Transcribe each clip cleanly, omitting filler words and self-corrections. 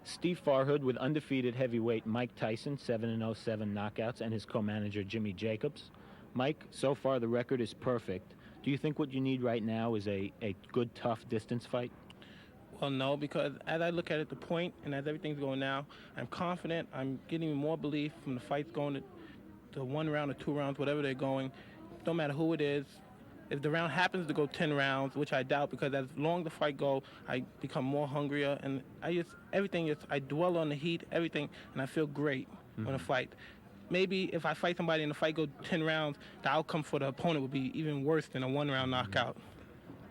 Steve Farhood with undefeated heavyweight Mike Tyson, 7-0, 7 knockouts, and his co-manager Jimmy Jacobs. Mike, so far the record is perfect. Do you think what you need right now is a good, tough distance fight? Well, no, because as I look at it, the point, and as everything's going now, I'm confident. I'm getting more belief from the fights going to 1 round or 2 rounds, whatever they're going. No matter who it is. If the round happens to go 10 rounds, which I doubt, because as long the fight go, I become more hungrier, and I dwell on the heat, everything, and I feel great on a fight. Maybe if I fight somebody and the fight go 10 rounds, the outcome for the opponent would be even worse than a 1-round knockout.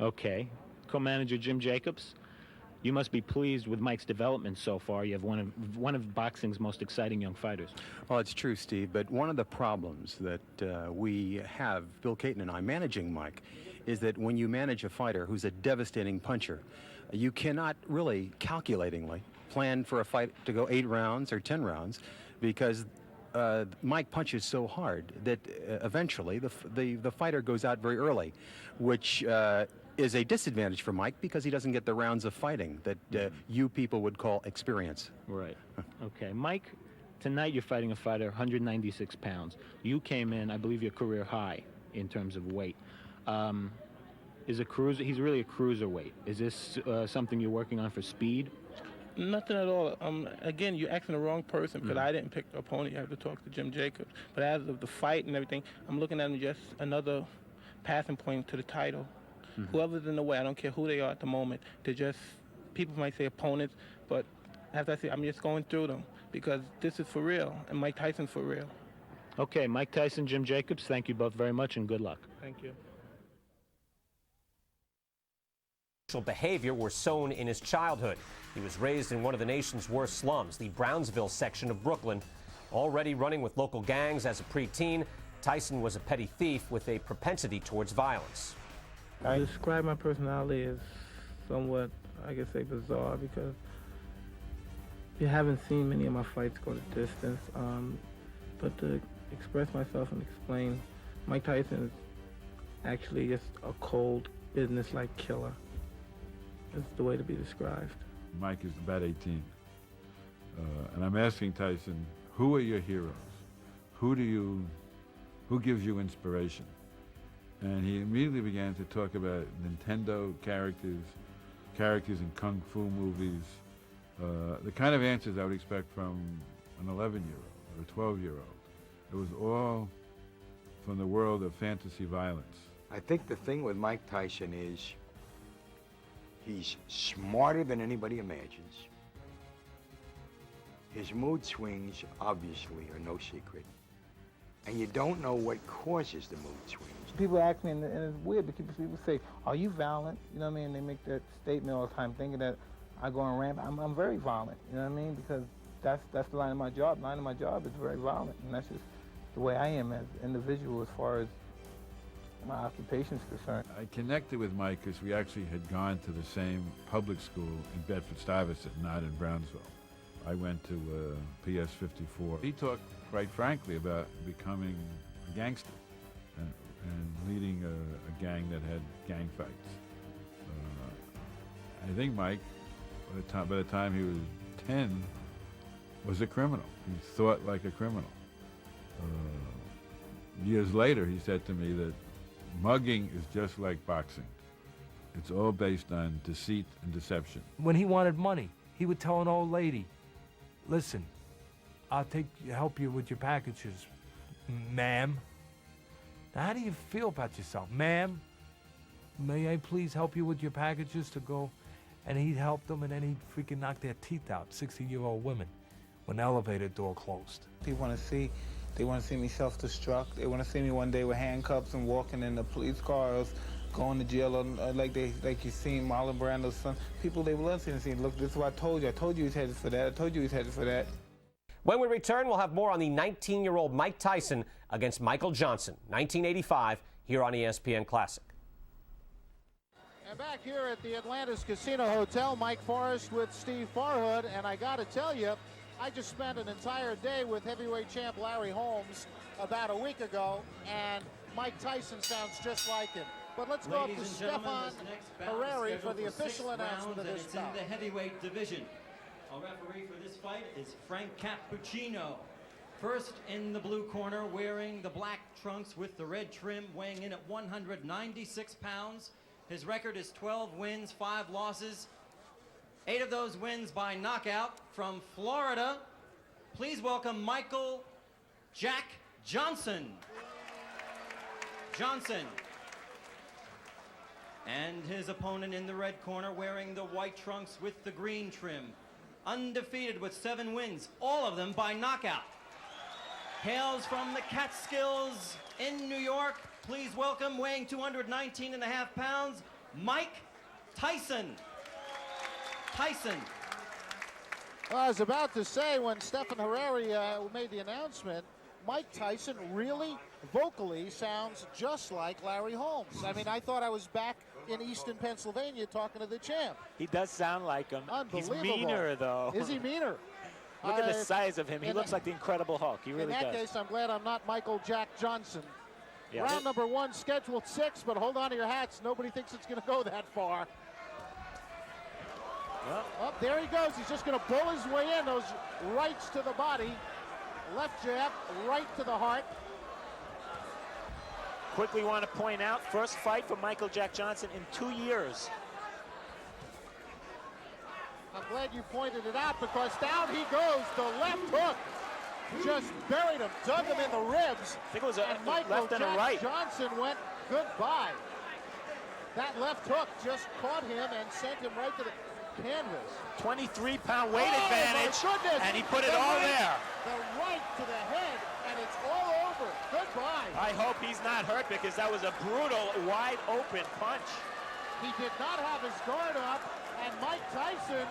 Okay. Co-manager Jim Jacobs, you must be pleased with Mike's development so far. You have one of boxing's most exciting young fighters. Well, it's true, Steve, but one of the problems that we have, Bill Caton and I, managing Mike, is that when you manage a fighter who's a devastating puncher, you cannot really calculatingly plan for a fight to go 8 rounds or 10 rounds, because Mike punches so hard that eventually the fighter goes out very early, which is a disadvantage for Mike because he doesn't get the rounds of fighting that you people would call experience. Right. Okay. Mike, tonight you're fighting a fighter 196 pounds. You came in, I believe, your career high in terms of weight. He's really a cruiserweight. Is this something you're working on for speed? Nothing at all. Again, you're asking the wrong person, because I didn't pick the opponent. You have to talk to Jim Jacobs. But as of the fight and everything, I'm looking at him just another passing point to the title. Whoever's in the way, I don't care who they are at the moment. They're just, people might say opponents, but as I say, I'm just going through them because this is for real, and Mike Tyson's for real. Okay, Mike Tyson, Jim Jacobs, thank you both very much and good luck. Thank you. Behavior were sown in his childhood. He was raised in one of the nation's worst slums, the Brownsville section of Brooklyn. Already running with local gangs as a preteen, Tyson was a petty thief with a propensity towards violence. I describe my personality as somewhat, I guess, say bizarre, because you haven't seen many of my fights go the distance. But to express myself and explain, Mike Tyson is actually just a cold, business-like killer. It's the way to be described. Mike is about 18. And I'm asking Tyson, who are your heroes? Who gives you inspiration? And he immediately began to talk about Nintendo characters in Kung Fu movies, the kind of answers I would expect from an 11-year-old or a 12-year-old. It was all from the world of fantasy violence. I think the thing with Mike Tyson is he's smarter than anybody imagines. His mood swings, obviously, are no secret. And you don't know what causes the mood swings. People ask me, and it's weird, because people say, are you violent? You know what I mean? They make that statement all the time, thinking that I go on ramp. I'm very violent, you know what I mean? Because that's the line of my job. The line of my job is very violent, and that's just the way I am as an individual as far as my occupation is concerned. I connected with Mike because we actually had gone to the same public school in Bedford-Stuyvesant, not in Brownsville. I went to PS 54. He talked, quite frankly, about becoming a gangster and leading a gang that had gang fights. I think Mike, by the time he was 10, was a criminal. He thought like a criminal. Years later, he said to me that mugging is just like boxing. It's all based on deceit and deception. When he wanted money, he would tell an old lady, listen, I'll help you with your packages, ma'am. Now, how do you feel about yourself? Ma'am, may I please help you with your packages to go? And he'd help them, and then he'd freaking knock their teeth out, 60-year-old women, when the elevator door closed. They want to see me self-destruct. They want to see me one day with handcuffs and walking in the police cars, going to jail, like you seen Marlon Brando's son. People, they love seeing, look, this is what I told you. I told you he's headed for that. I told you he's headed for that. When we return, we'll have more on the 19-year-old Mike Tyson against Michael Johnson, 1985, here on ESPN Classic. And back here at the Atlantis Casino Hotel, Mike Forrest with Steve Farhood, and I got to tell you, I just spent an entire day with heavyweight champ Larry Holmes about a week ago, and Mike Tyson sounds just like him. But let's go up to Stefan Harari for the official announcement of this bout. In the heavyweight division. Our referee for this fight is Frank Cappuccino. First in the blue corner, wearing the black trunks with the red trim, weighing in at 196 pounds. His record is 12 wins, 5 losses. 8 of those wins by knockout. From Florida, please welcome Michael Jack Johnson. And his opponent in the red corner, wearing the white trunks with the green trim. Undefeated with 7 wins, all of them by knockout. Hails from the Catskills in New York. Please welcome, weighing 219.5 pounds, Mike Tyson. Well, I was about to say, when Stephan Harari made the announcement, Mike Tyson really vocally sounds just like Larry Holmes. I mean, I thought I was back in Easton, Pennsylvania, talking to the champ. He does sound like him. Unbelievable. He's meaner, though. Is he meaner? Look at the size of him. He looks like the Incredible Hulk. He really does. In that case, I'm glad I'm not Michael Jack Johnson. Yeah. Round number 1, scheduled 6, but hold on to your hats. Nobody thinks it's going to go that far. Well, Oh, there he goes. He's just going to bull his way in. Those rights to the body. Left jab, right to the heart. quickly want to point out, first fight for Michael Jack Johnson in 2 years. I'm glad you pointed it out, because down he goes. The left hook just buried him, dug him in the ribs. I think it was a and Michael left and a Jack right. Johnson went goodbye. That left hook just caught him and sent him right to the canvas. 23-pound weight advantage, my goodness. and he put it all there. The right to the head, and it's all over. Goodbye. I hope he's not hurt, because that was a brutal, wide-open punch. He did not have his guard up, and Mike Tyson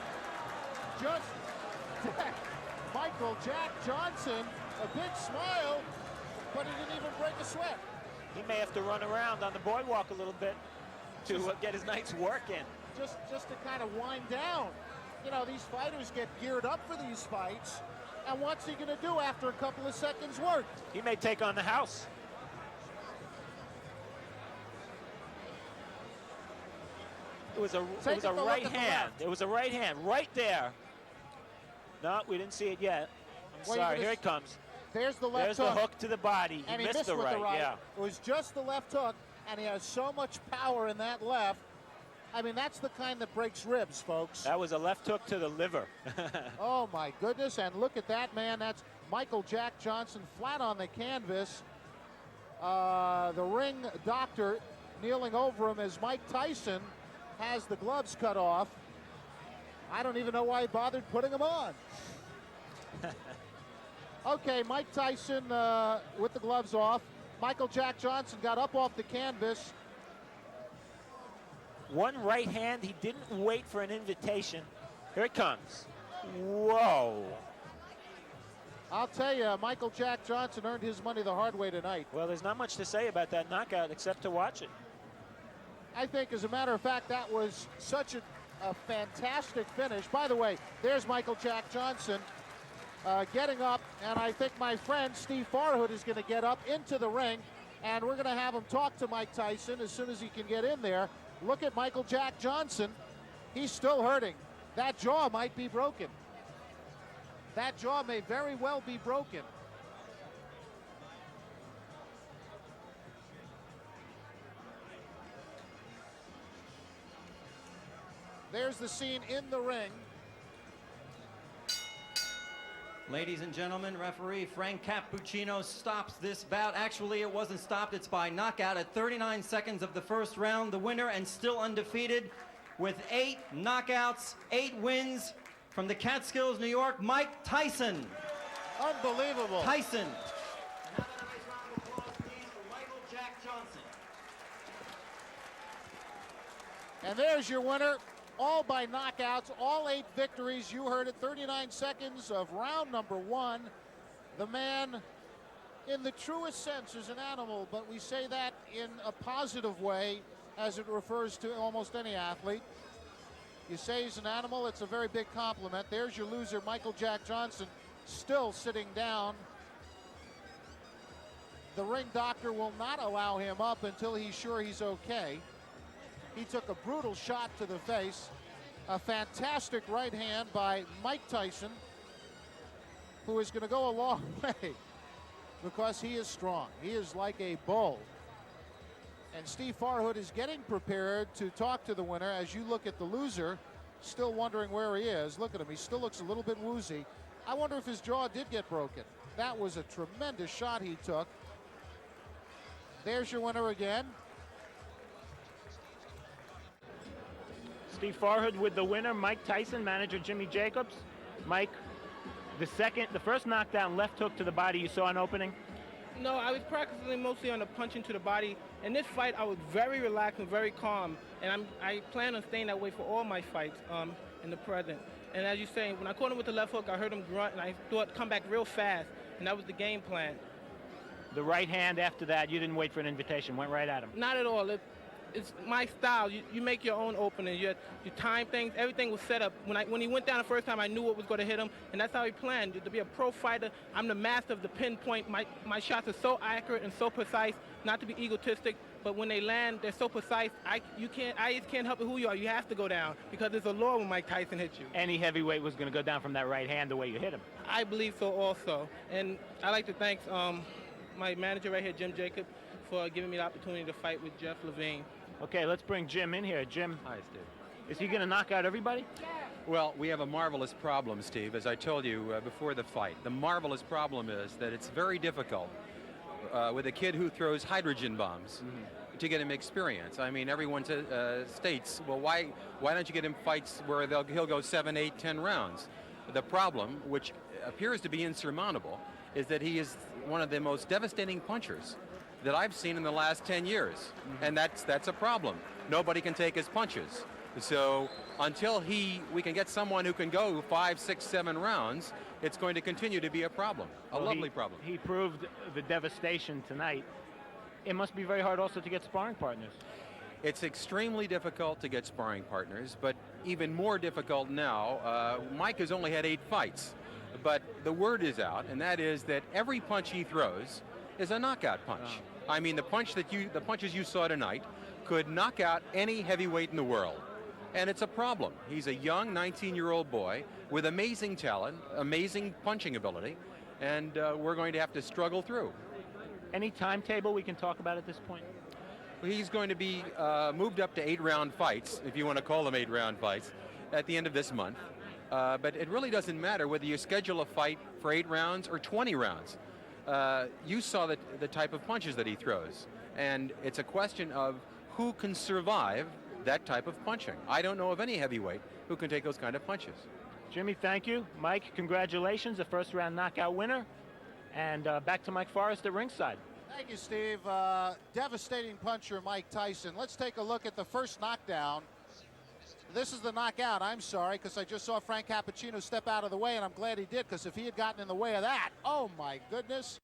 just Michael Jack Johnson, a big smile, but he didn't even break a sweat. He may have to run around on the boardwalk a little bit to get his night's work in. Just to kind of wind down. You know, these fighters get geared up for these fights, and what's he going to do after a couple of seconds work? He may take on the house. It was a right hand. It was a right hand right there. No, we didn't see it yet. I'm sorry. Here it comes. There's the left There's hook. the hook to the body. And he missed the with right. the right. Yeah. It was just the left hook, and he has so much power in that left. I mean, that's the kind that breaks ribs, folks. That was a left hook to the liver. Oh, my goodness. And look at that, man. That's Michael Jack Johnson flat on the canvas. The ring doctor kneeling over him as Mike Tyson has the gloves cut off. I don't even know why he bothered putting them on. Okay, Mike Tyson with the gloves off. Michael Jack Johnson got up off the canvas. One right hand. He didn't wait for an invitation. Here it comes. Whoa. I'll tell you, Michael Jack Johnson earned his money the hard way tonight. Well, there's not much to say about that knockout except to watch it. I think, as a matter of fact, that was such a fantastic finish. By the way, there's Michael Jack Johnson getting up, and I think my friend Steve Farhood is going to get up into the ring, and we're going to have him talk to Mike Tyson as soon as he can get in there. Look at Michael Jack Johnson. He's still hurting. That jaw might be broken. That jaw may very well be broken. There's the scene in the ring. Ladies and gentlemen, referee Frank Cappuccino stops this bout. Actually, it wasn't stopped. It's by knockout at 39 seconds of the first round. The winner, and still undefeated, with 8 knockouts, 8 wins, from the Catskills, New York, Mike Tyson. Unbelievable. Tyson. Another nice round of applause, please, for Michael Jack Johnson. And there's your winner. All by knockouts, all 8 victories. You heard it, 39 seconds of round number 1. The man, in the truest sense, is an animal, but we say that in a positive way as it refers to almost any athlete. You say he's an animal, it's a very big compliment. There's your loser, Michael Jack Johnson, still sitting down. The ring doctor will not allow him up until he's sure he's okay. He took a brutal shot to the face. A fantastic right hand by Mike Tyson, who is going to go a long way because he is strong. He is like a bull. And Steve Farhood is getting prepared to talk to the winner. As you look at the loser, still wondering where he is. Look at him. He still looks a little bit woozy. I wonder if his jaw did get broken. That was a tremendous shot he took. There's your winner again. Steve Farhood with the winner, Mike Tyson, manager Jimmy Jacobs. Mike, the first knockdown, left hook to the body, you saw an opening? No, I was practicing mostly on the punching to the body. In this fight, I was very relaxed and very calm, and I plan on staying that way for all my fights in the present. And as you're saying, when I caught him with the left hook, I heard him grunt, and I thought come back real fast, and that was the game plan. The right hand after that, you didn't wait for an invitation, went right at him. Not at all. It's my style. You make your own opening. You time things. Everything was set up. When he went down the first time, I knew what was going to hit him, and that's how he planned. To be a pro fighter, I'm the master of the pinpoint. My shots are so accurate and so precise, not to be egotistic, but when they land, they're so precise, I just can't help it who you are. You have to go down because there's a law when Mike Tyson hits you. Any heavyweight was going to go down from that right hand the way you hit him. I believe so also. And I'd like to thank my manager right here, Jim Jacob, for giving me the opportunity to fight with Jeff Levine. Okay, let's bring Jim in here. Jim. Hi, Steve. Is he going to knock out everybody? Well, we have a marvelous problem, Steve, as I told you before the fight. The marvelous problem is that it's very difficult with a kid who throws hydrogen bombs to get him experience. I mean, everyone states, well, why don't you get him fights where he'll go 7, 8, 10 rounds? The problem, which appears to be insurmountable, is that he is one of the most devastating punchers that I've seen in the last 10 years. And that's a problem. Nobody can take his punches. So until we can get someone who can go 5, 6, 7 rounds, it's going to continue to be a problem, a lovely problem. He proved the devastation tonight. It must be very hard also to get sparring partners. It's extremely difficult to get sparring partners, but even more difficult now. Mike has only had 8 fights, but the word is out, and that is that every punch he throws is a knockout punch. I mean, the punches you saw tonight could knock out any heavyweight in the world. And it's a problem. He's a young 19-year-old boy with amazing talent, amazing punching ability, and we're going to have to struggle through. Any timetable we can talk about at this point? He's going to be moved up to 8-round fights, if you want to call them 8-round fights, at the end of this month. But it really doesn't matter whether you schedule a fight for 8 rounds or 20 rounds. You saw the type of punches that he throws, and it's a question of who can survive that type of punching. I don't know of any heavyweight who can take those kind of punches. Jimmy, thank you. Mike, congratulations, a first-round knockout winner. And back to Mike Forrest at ringside. Thank you, Steve. Devastating puncher, Mike Tyson. Let's take a look at the first knockdown. This is the knockout. I'm sorry, because I just saw Frank Cappuccino step out of the way, and I'm glad he did, because if he had gotten in the way of that, oh my goodness.